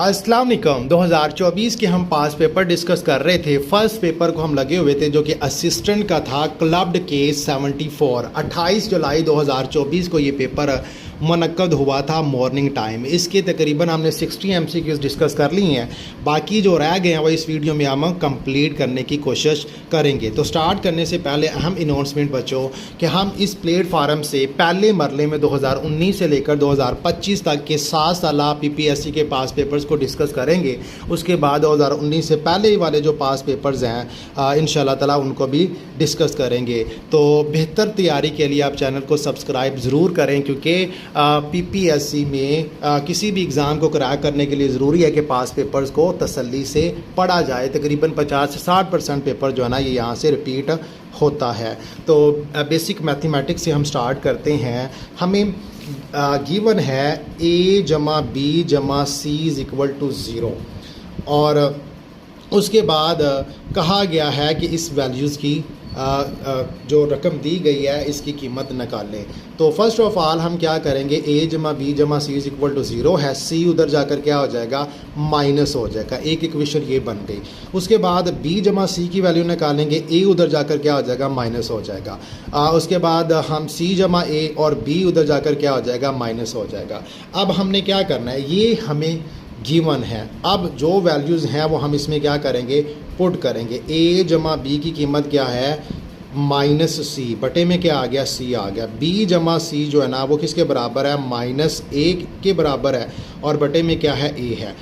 अस्सलाम वालेकुम। 2024 के हम पास पेपर डिस्कस कर रहे थे। फर्स्ट पेपर को हम लगे हुए थे जो कि असिस्टेंट का था, क्लब्ड केस 74। 28 जुलाई 2024 को ये पेपर मुनक्कद हुआ था मॉर्निंग टाइम। इसके तकरीबन हमने 60 MCQs डिस्कस कर ली हैं। बाकी जो रह गए हैं वो इस वीडियो में हम कंप्लीट करने की कोशिश करेंगे। तो स्टार्ट करने से पहले अहम अनाउंसमेंट बच्चों कि हम इस प्लेटफार्म से पहले मरले में 2019 से लेकर 2025 तक के 7 साल PPSC के पास पेपर्स को डिस्कस करेंगे। उसके बाद 2019 से पहले वाले जो पास पेपर्स हैं इंशाल्लाह ताला उनको भी डिस्कस करेंगे। तो बेहतर तैयारी के लिए आप चैनल को सब्सक्राइब ज़रूर करें, क्योंकि PPSC में किसी भी एग्ज़ाम को क्रैक करने के लिए ज़रूरी है कि पास पेपर्स को तसल्ली से पढ़ा जाए। तकरीबन 50 से 60% पेपर जो है ना ये यहाँ से रिपीट होता है। तो बेसिक मैथमेटिक्स से हम स्टार्ट करते हैं। हमें गिवन है A जमा B जमा C इज़ इक्वल टू 0 और उसके बाद कहा गया है कि इस वैल्यूज़ की जो रकम दी गई है इसकी कीमत निकालें। तो फर्स्ट ऑफ ऑल हम क्या करेंगे, A जमा B जमा C इज़ इक्वल टू 0 है। C उधर जाकर क्या हो जाएगा, माइनस हो जाएगा। एक इक्वेशन ये बन गई। उसके बाद B जमा C की वैल्यू निकालेंगे, A उधर जाकर क्या हो जाएगा, माइनस हो जाएगा। उसके बाद हम C जमा A और B उधर जाकर क्या हो जाएगा, माइनस हो जाएगा। अब हमने क्या करना है, ये हमें गिवन है। अब जो वैल्यूज़ हैं वो हम इसमें क्या करेंगे, पुट करेंगे। A जमा B की कीमत क्या है, माइनस C बटे में क्या आ गया, C आ गया। B जमा C जो है ना वो किसके बराबर है, -1 के बराबर है और बटे में क्या है, A है।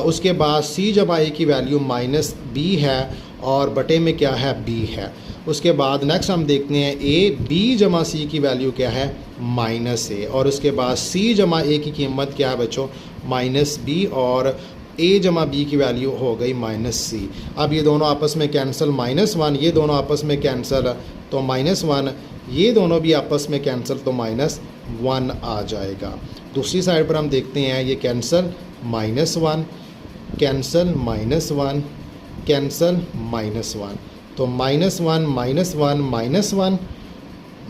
उसके बाद C जमा A की वैल्यू -B है और बटे में क्या है, B है। उसके बाद नेक्स्ट हम देखते हैं A B जमा C की वैल्यू क्या है, -A और उसके बाद C जमा A की कीमत क्या है बच्चों, -B और A जमा B की वैल्यू हो गई -C। अब ये दोनों आपस में कैंसिल, -1 ये दोनों आपस में कैंसिल तो -1, ये दोनों भी आपस में कैंसिल तो -1 आ जाएगा। दूसरी साइड पर हम देखते हैं ये कैंसिल, -1 कैंसिल, -1 कैंसिल, -1 तो -1 -1 -1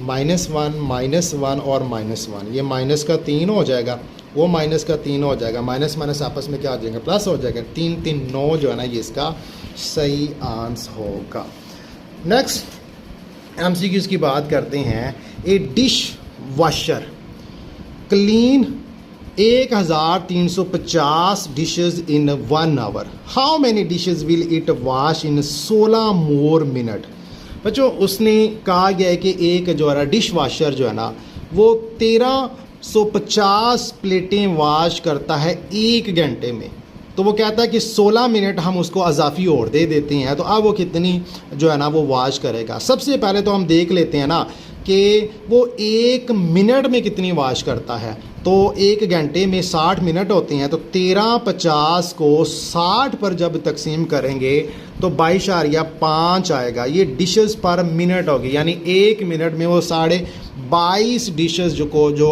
-1 और -1, ये माइनस का 3 हो जाएगा, वो माइनस का 3 हो जाएगा। माइनस माइनस आपस में क्या हो जाएगा, प्लस हो जाएगा। 3 3 9 जो है ना ये इसका सही आंसर होगा। नेक्स्ट MCQs की बात करते हैं। A dishwasher clean 1350 dishes in 1 hour. How many dishes will it wash in 16 more minute. बच्चों उसने कहा गया है कि एक जो है डिश वॉशर जो है ना वो 1350 प्लेटें वॉश करता है 1 घंटे में। तो वो कहता है कि 16 मिनट हम उसको अजाफी और दे देते हैं, तो अब वो कितनी जो है ना वो वॉश करेगा। सबसे पहले तो हम देख लेते हैं ना कि वो 1 मिनट में कितनी वॉश करता है। तो 1 घंटे में 60 मिनट होते हैं, तो 1350 को 60 पर जब तकसीम करेंगे तो 22.5 आएगा। ये डिशेस पर मिनट होगी, यानी 1 मिनट में वो 22.5 डिशेस जो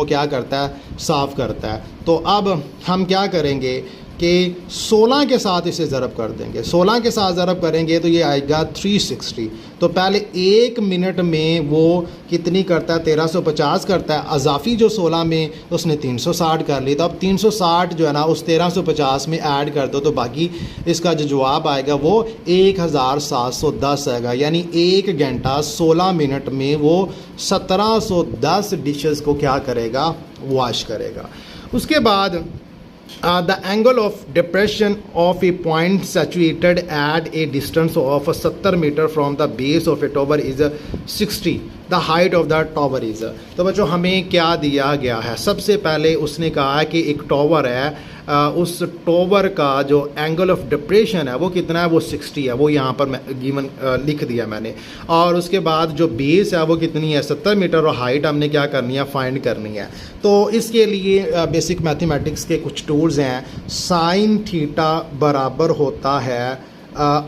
क्या करता है, साफ़ करता है। तो अब हम क्या करेंगे कि 16 के साथ इसे ज़रब कर देंगे। 16 के साथ ज़रब करेंगे तो ये आएगा 360। तो पहले 1 मिनट में वो कितनी करता है, 1350 करता है। अजाफी जो 16 में उसने 360 कर ली, तो अब 360 जो है ना उस 1350 में ऐड कर दो तो बाकी इसका जो जवाब आएगा वो 1710 आएगा। यानी 1 घंटा 16 मिनट में वो 1710 डिशेस को क्या करेगा, वॉश करेगा। उसके बाद the angle of depression of a point situated at a distance of 70 meter from the base of a tower is 60. The height of the tower is। तो बच्चों हमें क्या दिया गया है, सबसे पहले उसने कहा है कि एक टॉवर है, उस टॉवर का जो एंगल ऑफ डिप्रेशन है वो कितना है, वो 60 है। वो यहाँ पर गिवन लिख दिया मैंने। और उसके बाद जो बेस है वो कितनी है, 70 मीटर और हाइट हमने क्या करनी है, फाइंड करनी है। तो इसके लिए बेसिक मैथमेटिक्स के कुछ टूल्स हैं। साइन थीटा बराबर होता है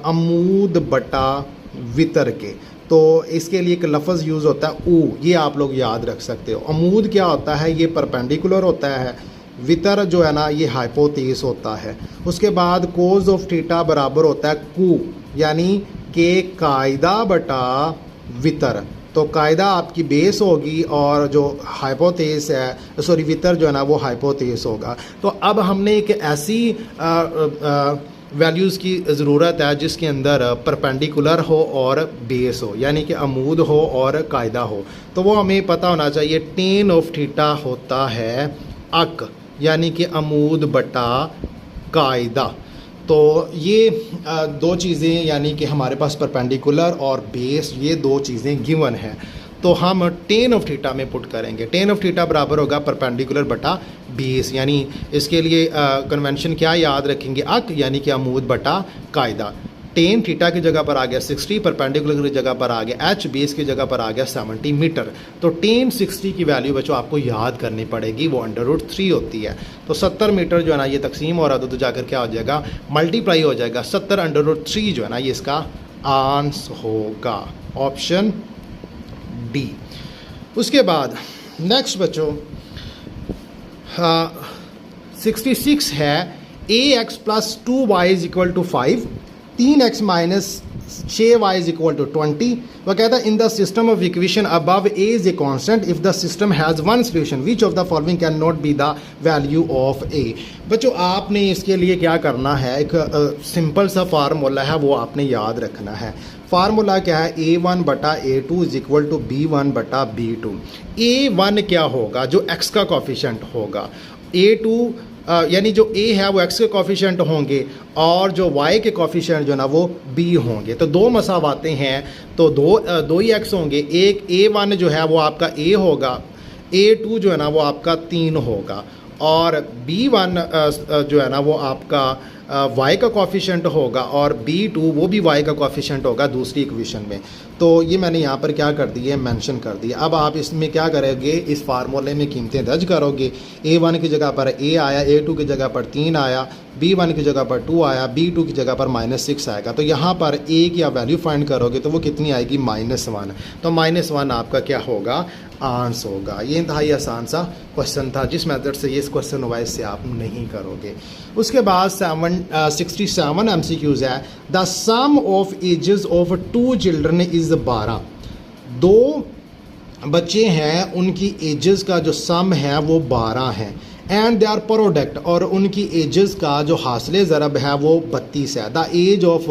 अमूद बटा वितर के। तो इसके लिए एक लफ्ज़ यूज़ होता है ऊ, ये आप लोग याद रख सकते हो। अमूद क्या होता है, ये परपेंडिकुलर होता है। वितर जो है ना ये हाइपोतेस होता है। उसके बाद कोज ऑफ थीटा बराबर होता है कू, यानी कि कायदा बटा वितर। तो कायदा आपकी बेस होगी और जो हाइपोथेसिस है सॉरी वितर जो है ना वो हाइपोथेसिस होगा। तो अब हमने एक ऐसी वैल्यूज़ की ज़रूरत है जिसके अंदर परपेंडिकुलर हो और बेस हो, यानी कि अमूद हो और कायदा हो। तो वो हमें पता होना चाहिए टेन ऑफ थीटा होता है अक, यानी कि अमूद बटा कायदा। तो ये दो चीज़ें यानी कि हमारे पास परपेंडिकुलर और बेस ये दो चीज़ें गिवन है। तो हम टेन ऑफ थीटा में पुट करेंगे, टेन ऑफ थीटा बराबर होगा परपेंडिकुलर बटा बेस, यानी इसके लिए कन्वेंशन क्या याद रखेंगे अक यानी कि अमूद बटा कायदा। टेन थीटा की जगह पर आ गया 60, परपेंडिकुलर की जगह पर आ गया एच, बेस की जगह पर आ गया 70 मीटर। तो टेन 60 की वैल्यू बच्चों आपको याद करनी पड़ेगी, वो √3 होती है। तो 70 मीटर जो है ना ये तकसीम हो रहा तो जाकर क्या हो जाएगा मल्टीप्लाई हो जाएगा, 70 √3 जो है ना ये इसका आंसर होगा, ऑप्शन डी। उसके बाद नेक्स्ट बच्चों 66 है ax + 2y = 5, 3x - 6y = 20। वह कहता है in the system of equation above a is a constant if the system has one solution which of the following can not be the value of a। बच्चों आपने इसके लिए क्या करना है, एक सिंपल सा फार्मूला है वो आपने याद रखना है। फार्मूला क्या है, a1 बटा a2 = b1 बटा b2। a1 क्या होगा जो x का कोफिशिएंट होगा, a2 यानी जो a है वो x के कोफिशिएंट होंगे और जो y के कोफिशिएंट जो ना वो b होंगे। तो दो मसावाते हैं तो दो ही x होंगे, एक a1 जो है वो आपका a होगा, a2 जो है ना वो आपका 3 होगा और b1 जो है ना वो आपका y का कोफिशिएंट होगा और b2 वो भी y का कोफिशिएंट होगा दूसरी इक्वेशन में। तो ये मैंने यहाँ पर क्या कर दिया मेंशन कर दिया। अब आप इसमें क्या करोगे, इस फार्मूले में कीमतें दर्ज करोगे। a1 की जगह पर a आया, a2 की जगह पर 3 आया, b1 की जगह पर 2 आया, b2 की जगह पर -6 आएगा। तो यहाँ पर a की आप वैल्यू फाइंड करोगे तो वो कितनी आएगी -1। तो -1 आपका क्या होगा आंसर होगा। ये इंतहाई आसान सा क्वेश्चन था, जिस मेथड से ये इस क्वेश्चन हुआ इससे आप नहीं करोगे। उसके बाद 67 MCQs है the sum of ages of 2 children is 12। 2 बच्चे हैं उनकी एजेस का जो सम है वो 12 है एंड दे आर प्रोडक्ट और उनकी एजेस का जो हासिल ज़रब है वो 32 है। The age of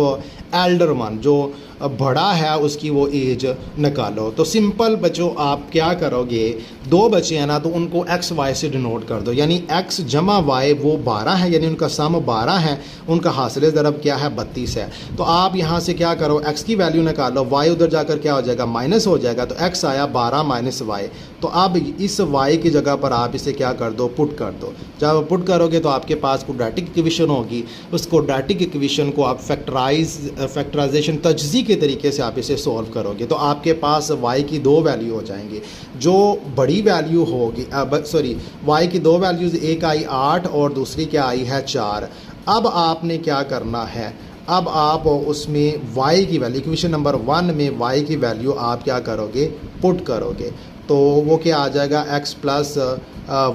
elder one जो बड़ा है उसकी वो एज निकालो। तो सिंपल बच्चों आप क्या करोगे, 2 बच्चे हैं ना तो उनको एक्स वाई से डिनोट कर दो, यानी x जमा y वो 12 है, यानी उनका सम 12 है, उनका हासिल ज़रब क्या है 32 है। तो आप यहाँ से क्या करो x की वैल्यू निकालो, y उधर जाकर क्या हो जाएगा माइनस हो जाएगा। तो x आया 12 - y। तो अब इस y की जगह पर आप इसे क्या कर दो पुट कर दो। जब पुट करोगे तो आपके पास क्वाड्रेटिक इक्वेशन होगी, उस क्वाड्रेटिक इक्वेशन को आप फैक्टराइजेशन तजज़ी के तरीके से आप इसे सॉल्व करोगे तो आपके पास y की 2 वैल्यू हो जाएंगी। जो बड़ी वैल्यू होगी सॉरी y की 2 वैल्यूज़, एक आई 8 और दूसरी क्या आई है 4। अब आपने क्या करना है, अब आप उसमें y की वैल्यू इक्वेशन नंबर 1 में y की वैल्यू आप क्या करोगे पुट करोगे। तो वो क्या आ जाएगा x प्लस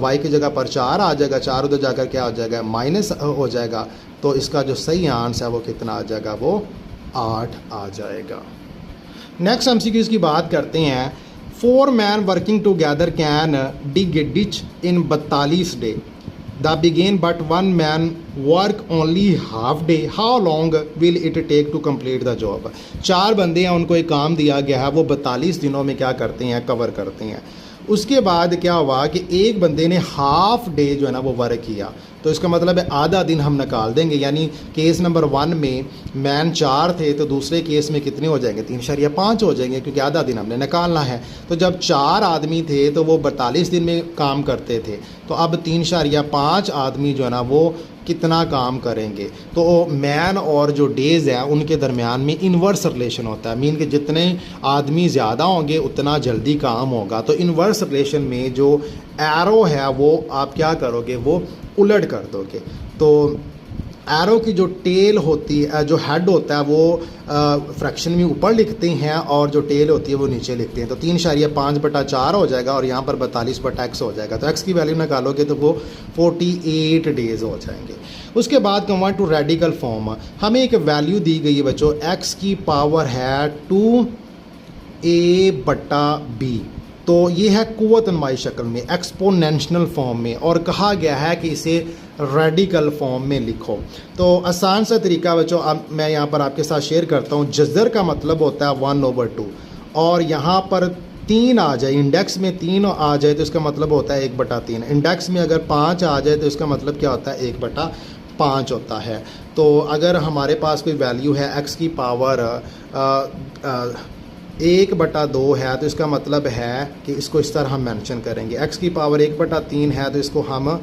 y की जगह पर 4 आ जाएगा, 4 उधर जाकर क्या हो जाएगा माइनस हो जाएगा। तो इसका जो सही आंसर है वो कितना आ जाएगा, वो 8 आ जाएगा। नेक्स्ट MCQ की बात करते हैं। 4 man working together can dig a ditch in 42 day they begin but 1 man work only half day, how long will it take to complete the job. 4 बंदे हैं उनको एक काम दिया गया है, वो 42 दिनों में क्या करते हैं कवर करते हैं। उसके बाद क्या हुआ कि एक बंदे ने हाफ डे जो है ना वो वर्क किया, तो इसका मतलब है आधा दिन हम निकाल देंगे। यानी केस नंबर 1 में मैन 4 थे तो दूसरे केस में कितने हो जाएंगे 3.5 हो जाएंगे, क्योंकि आधा दिन हमने निकालना है। तो जब 4 आदमी थे तो वो 42 दिन में काम करते थे, तो अब 3.5 आदमी जो है ना वो कितना काम करेंगे। तो मैन और जो डेज़ हैं उनके दरमियान में इन्वर्स रिलेशन होता है, मीन कि जितने आदमी ज़्यादा होंगे उतना जल्दी काम होगा। तो इन्वर्स रिलेशन में जो एरो है वो आप क्या करोगे, वो उलट कर दोगे। तो एरो की जो टेल होती है, जो हेड होता है वो फ्रैक्शन में ऊपर लिखते हैं और जो टेल होती है वो नीचे लिखते हैं। तो 3.5/4 हो जाएगा और यहाँ पर 42/x हो जाएगा। तो x की वैल्यू निकालोगे तो वो 48 डेज़ हो जाएंगे। उसके बाद कन्वर्ट टू रेडिकल फॉर्म, हमें एक वैल्यू दी गई है बच्चों, x की पावर है 2 ए बटा बी। तो ये है कुव्वत नुमाई शक्ल में, एक्सपोनेंशियल फॉर्म में, और कहा गया है कि इसे रेडिकल फॉर्म में लिखो। तो आसान सा तरीका बच्चों अब मैं यहाँ पर आपके साथ शेयर करता हूँ। जज़र का मतलब होता है 1/2, और यहाँ पर 3 आ जाए, इंडेक्स में 3 आ जाए तो इसका मतलब होता है 1/3। इंडेक्स में अगर 5 आ जाए तो इसका मतलब क्या होता है 1/5 होता है। तो अगर हमारे पास कोई वैल्यू है x की पावर 1/2 है तो इसका मतलब है कि इसको इस तरह हम मेंशन करेंगे। x की पावर 1/3 है तो इसको हम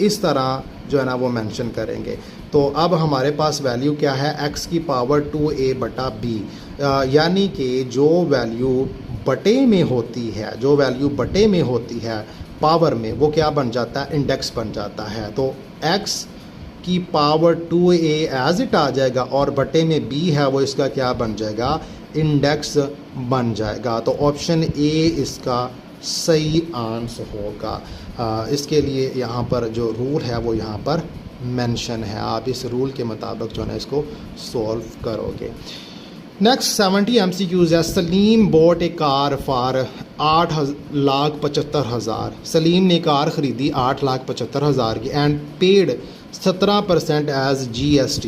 इस तरह जो है ना वो मेंशन करेंगे। तो अब हमारे पास वैल्यू क्या है, x की पावर 2a/b, यानी कि जो वैल्यू बटे में होती है, जो वैल्यू बटे में होती है पावर में, वो क्या बन जाता है, इंडेक्स बन जाता है। तो x की पावर 2a एज इट आ जाएगा, और बटे में b है वो इसका क्या बन जाएगा, इंडेक्स बन जाएगा। तो ऑप्शन ए इसका सही आंसर होगा। इसके लिए यहाँ पर जो रूल है वो यहाँ पर मेंशन है, आप इस रूल के मुताबिक जो है ना इसको सॉल्व करोगे। नेक्स्ट 70 MCQs है। Salim bought a car for 8,75,000। Salim ने कार ख़रीदी 8,75,000 की and paid 17% as GST।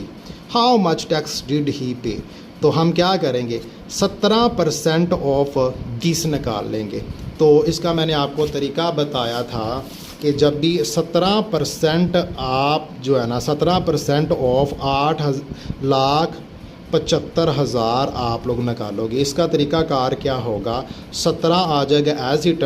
How much tax did he pay. तो हम क्या करेंगे, 17% ऑफ 20 निकाल लेंगे। तो इसका मैंने आपको तरीका बताया था कि जब भी 17% आप जो है ना 17% ऑफ 8,75,000 आप लोग निकालोगे। इसका तरीका कार क्या होगा, 17 आ जाएगा एज इट,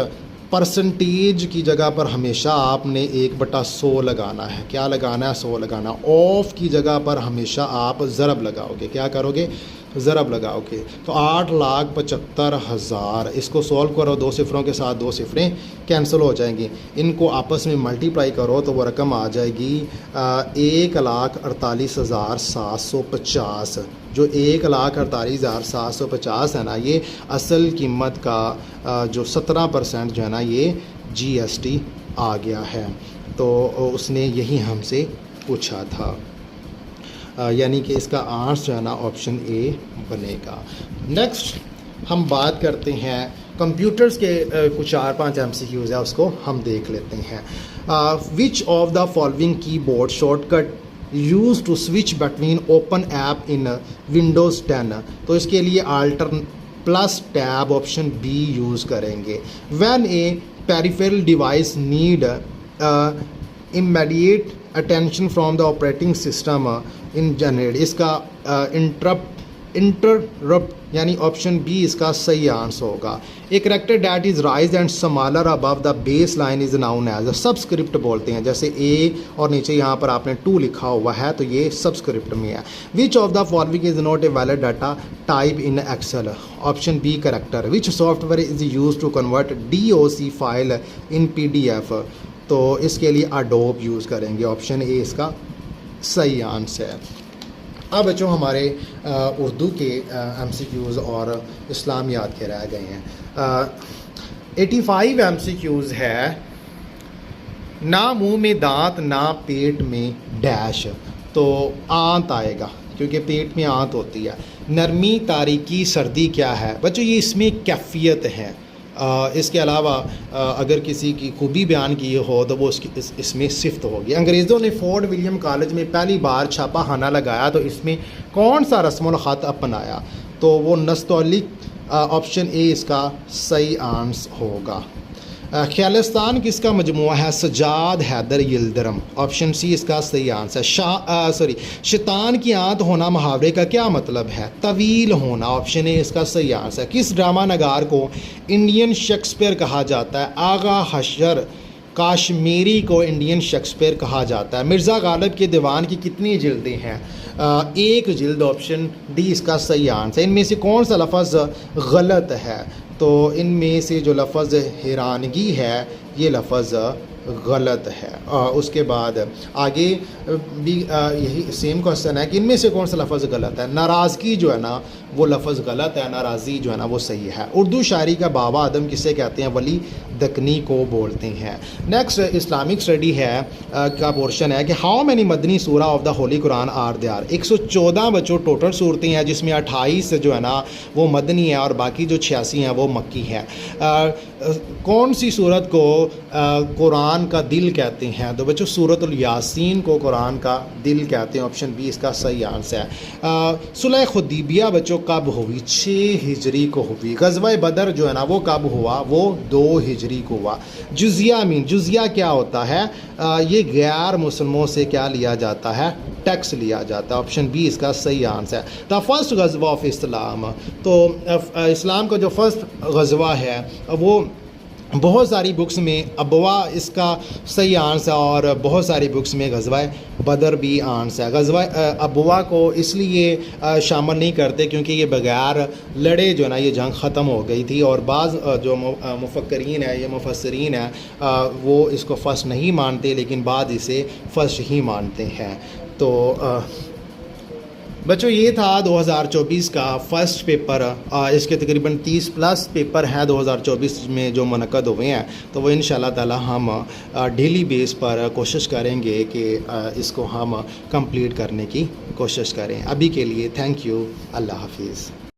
परसेंटेज की जगह पर हमेशा आपने 1/100 लगाना है। क्या लगाना है, 100 लगाना। ऑफ की जगह पर हमेशा आप ज़रब लगाओगे। क्या करोगे, ज़रब लगाओगे। तो 8,75,000 इसको सॉल्व करो, 2 सिफरों के साथ 2 सिफरें कैंसिल हो जाएंगी। इनको आपस में मल्टीप्लाई करो तो वो रकम आ जाएगी 1,48,750। जो 1,48,750 है ना, ये असल कीमत का जो 17% जो है ना ये GST आ गया है। तो उसने यही हमसे पूछा था, यानी कि इसका आंसर जो है ना ऑप्शन ए बनेगा। नेक्स्ट हम बात करते हैं कंप्यूटर्स के कुछ 4-5 MCQs है, उसको हम देख लेते हैं। Which of the following keyboard shortcut use to switch between open app in Windows 10। तो इसके लिए alt plus tab option B use करेंगे। When a peripheral device need immediate attention from the operating system in generate. इसका interrupt यानी option B इसका सही answer होगा। एक character that is rise and smaller above the base line is known as subscript बोलते हैं। जैसे ए और नीचे यहाँ पर आपने 2 लिखा हुआ है तो ये सबस्क्रिप्ट में है। Which of the following is not a valid data type in Excel. Option B character. Which software is use to convert DOC file in PDF। तो इसके लिए अडोब यूज़ करेंगे। ऑप्शन ए इसका सही आंसर है। अब बच्चों हमारे उर्दू के MCQs और इस्लामियात के रह गए हैं। 85 MCQs है। ना मुंह में दांत ना पेट में डैश। तो आंत आएगा क्योंकि पेट में आंत होती है। नरमी तारीकी सर्दी क्या है बच्चों, ये इसमें कैफियत है। इसके अलावा अगर किसी की खूबी बयान की हो तो वो उसकी इसमें सिफ्त होगी। अंग्रेज़ों ने फोर्ट विलियम कॉलेज में पहली बार छापा खाना लगाया तो इसमें कौन सा रस्मुल ख़त अपनाया। तो वो नस्तौलिक। ऑप्शन ए इसका सही आंसर होगा। ख्यालिस्तान किसका मजमुआ है, सजाद हैदर यिल्दरम। ऑप्शन सी इसका सही आंसर। शैतान की आंत होना मुहावरे का क्या मतलब है, तवील होना। ऑप्शन ए इसका सही आंसर। किस ड्रामा नगार को इंडियन शेक्सपियर कहा जाता है। आगा हशर काश्मीरी को इंडियन शेक्सपियर कहा जाता है। मिर्ज़ा गालिब के दीवान की कितनी जिल्दें हैं, 1 जिल्द। ऑप्शन डी इसका सही आंसर। इनमें से कौन सा लफ्ज़ गलत है। तो इनमें से जो लफ्ज़ हैरानगी है ये लफ्ज़ गलत है। उसके बाद आगे भी यही सेम क्वेश्चन है कि इनमें से कौन सा लफ्ज़ गलत है। नाराज़गी जो है ना वो लफ्ज़ गलत है, नाराज़ी जो है ना वो सही है। उर्दू शायरी का बाबा आदम किसे कहते हैं? वली दकनी को बोलते हैं। नेक्स्ट इस्लामिक स्टडी है का पोर्शन है कि how many Madani surah of the holy Quran are there are. 114 बच्चों टोटल सूरतें हैं जिसमें 28 जो है ना वो मदनी है और बाकी जो 86 हैं वो मक्की है। कौन सी सूरत को कुरान का दिल कहते हैं? तो बच्चों सूरतुल यासीन को कुरान का दिल कहते हैं। ऑप्शन बी इसका सही आंसर है। सुलह खुदैबिया बच्चों कब हुई? 6 हिजरी को हुई। ग़ज़वा बदर जो है ना वो कब हुआ? वो 2 हिजरी को हुआ। जुजिया मीन, जुजिया क्या होता है? ये गैर मुसलमानों से क्या लिया जाता है? टैक्स लिया जाता है। ऑप्शन बी इसका सही आंसर है। द फर्स्ट ग़ज़वा ऑफ इस्लाम, तो इस्लाम का जो फर्स्ट ग़ज़वा है वो बहुत सारी बुक्स में अबवा इसका सही आंसर है और बहुत सारी बुक्स में ग़ज़वा बदर भी आंसर है। ग़ज़वा अबवा को इसलिए शामिल नहीं करते क्योंकि ये बगैर लड़े जो है ना ये जंग ख़त्म हो गई थी और बाज़ जो मुफक्करीन है या मुफस्सिरीन है वो इसको फ़र्स्ट नहीं मानते लेकिन बाद इसे फ़र्स्ट ही मानते हैं। तो बच्चों ये था 2024 का फ़र्स्ट पेपर। इसके तकरीबन 30 प्लस पेपर हैं 2024 में जो मुनक़द हुए हैं, तो वो इंशाल्लाह ताला हम डेली बेस पर कोशिश करेंगे कि इसको हम कंप्लीट करने की कोशिश करें। अभी के लिए थैंक यू, अल्लाह हाफिज़।